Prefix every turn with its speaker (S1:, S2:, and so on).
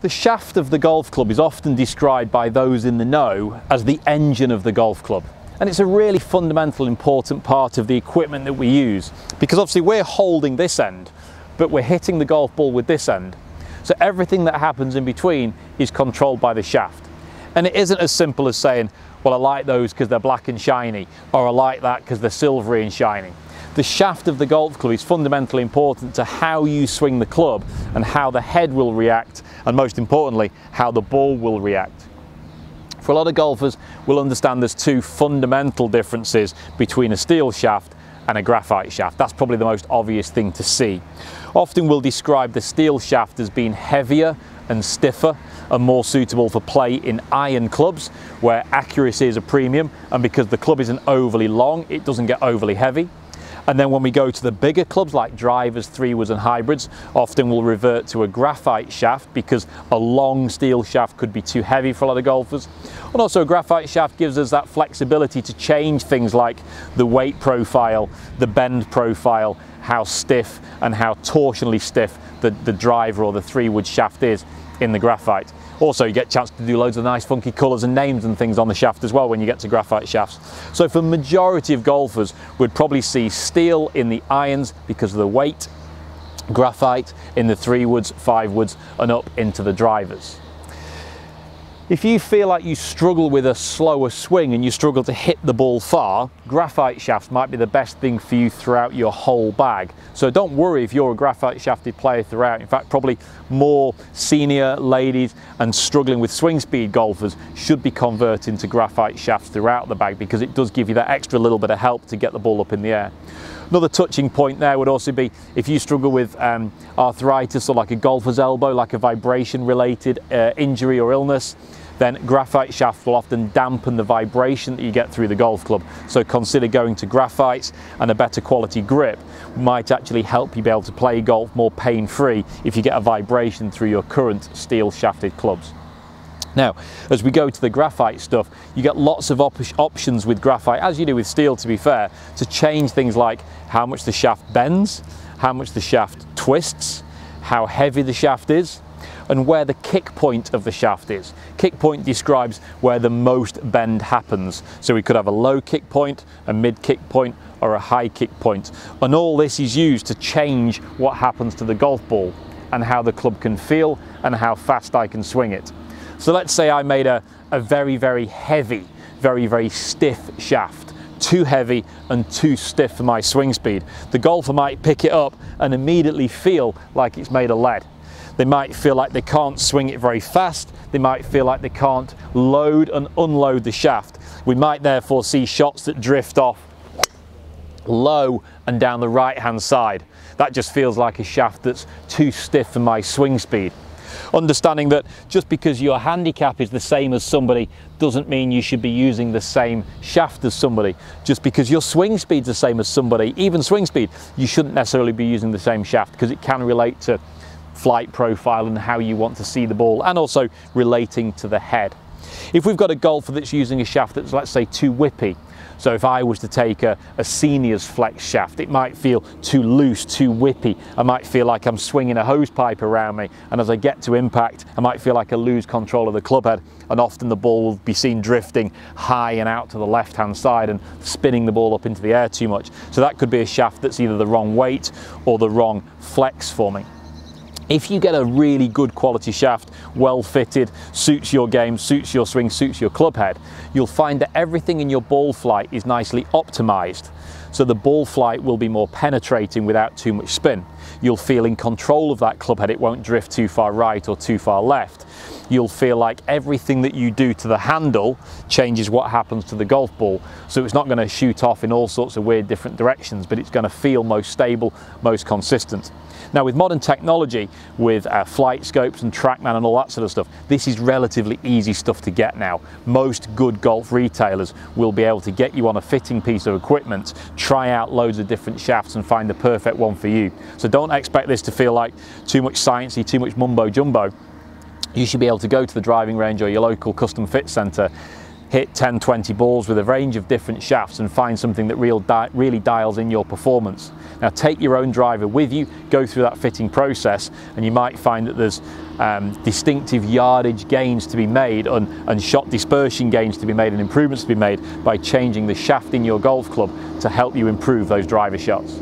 S1: The shaft of the golf club is often described by those in the know as the engine of the golf club. And it's a really fundamental, important part of the equipment that we use, because obviously we're holding this end, but we're hitting the golf ball with this end. So everything that happens in between is controlled by the shaft. And it isn't as simple as saying, well, I like those because they're black and shiny, or I like that because they're silvery and shiny. The shaft of the golf club is fundamentally important to how you swing the club and how the head will react, and most importantly, how the ball will react. For a lot of golfers, we'll understand there's two fundamental differences between a steel shaft and a graphite shaft. That's probably the most obvious thing to see. Often we'll describe the steel shaft as being heavier and stiffer and more suitable for play in iron clubs, where accuracy is a premium, and because the club isn't overly long, it doesn't get overly heavy. And then when we go to the bigger clubs like drivers, 3-woods and hybrids, often we'll revert to a graphite shaft because a long steel shaft could be too heavy for a lot of golfers. And also a graphite shaft gives us that flexibility to change things like the weight profile, the bend profile, how stiff and how torsionally stiff the driver or the 3-wood shaft is in the graphite. Also, you get a chance to do loads of nice funky colours and names and things on the shaft as well when you get to graphite shafts. So for the majority of golfers, we'd probably see steel in the irons because of the weight, graphite in the 3-woods, 5-woods and up into the drivers. If you feel like you struggle with a slower swing and you struggle to hit the ball far, graphite shafts might be the best thing for you throughout your whole bag. So don't worry if you're a graphite shafted player throughout. In fact, probably more senior ladies and struggling with swing speed golfers should be converting to graphite shafts throughout the bag, because it does give you that extra little bit of help to get the ball up in the air. Another touching point there would also be if you struggle with arthritis or like a golfer's elbow, like a vibration related injury or illness, then graphite shafts will often dampen the vibration that you get through the golf club. So consider going to graphites, and a better quality grip might actually help you be able to play golf more pain-free if you get a vibration through your current steel shafted clubs. Now, as we go to the graphite stuff, you get lots of options with graphite, as you do with steel to be fair, to change things like how much the shaft bends, how much the shaft twists, how heavy the shaft is, and where the kick point of the shaft is. Kick point describes where the most bend happens. So we could have a low kick point, a mid kick point, or a high kick point. And all this is used to change what happens to the golf ball and how the club can feel and how fast I can swing it. So let's say I made a very, very heavy, very, very stiff shaft. Too heavy and too stiff for my swing speed. The golfer might pick it up and immediately feel like it's made of lead. They might feel like they can't swing it very fast. They might feel like they can't load and unload the shaft. We might therefore see shots that drift off low and down the right hand side. That just feels like a shaft that's too stiff for my swing speed. Understanding that just because your handicap is the same as somebody doesn't mean you should be using the same shaft as somebody. Just because your swing speed's the same as somebody, even swing speed, you shouldn't necessarily be using the same shaft, because it can relate to flight profile and how you want to see the ball, and also relating to the head. If we've got a golfer that's using a shaft that's, let's say, too whippy, so if I was to take a senior's flex shaft, it might feel too loose, too whippy. I might feel like I'm swinging a hose pipe around me, and as I get to impact, I might feel like I lose control of the club head, and often the ball will be seen drifting high and out to the left hand side and spinning the ball up into the air too much. So that could be a shaft that's either the wrong weight or the wrong flex for me. If you get a really good quality shaft, well fitted, suits your game, suits your swing, suits your club head, you'll find that everything in your ball flight is nicely optimized. So the ball flight will be more penetrating without too much spin. You'll feel in control of that club head. It won't drift too far right or too far left. You'll feel like everything that you do to the handle changes what happens to the golf ball. So it's not going to shoot off in all sorts of weird different directions, but it's going to feel most stable, most consistent. Now with modern technology, with flight scopes and TrackMan and all that sort of stuff, this is relatively easy stuff to get now. Most good golf retailers will be able to get you on a fitting piece of equipment, try out loads of different shafts and find the perfect one for you. So don't expect this to feel like too much sciencey, too much mumbo jumbo. You should be able to go to the driving range or your local custom fit centre, hit 10, 20 balls with a range of different shafts and find something that really dials in your performance. Now take your own driver with you, go through that fitting process, and you might find that there's distinctive yardage gains to be made and shot dispersion gains to be made and improvements to be made by changing the shaft in your golf club to help you improve those driver shots.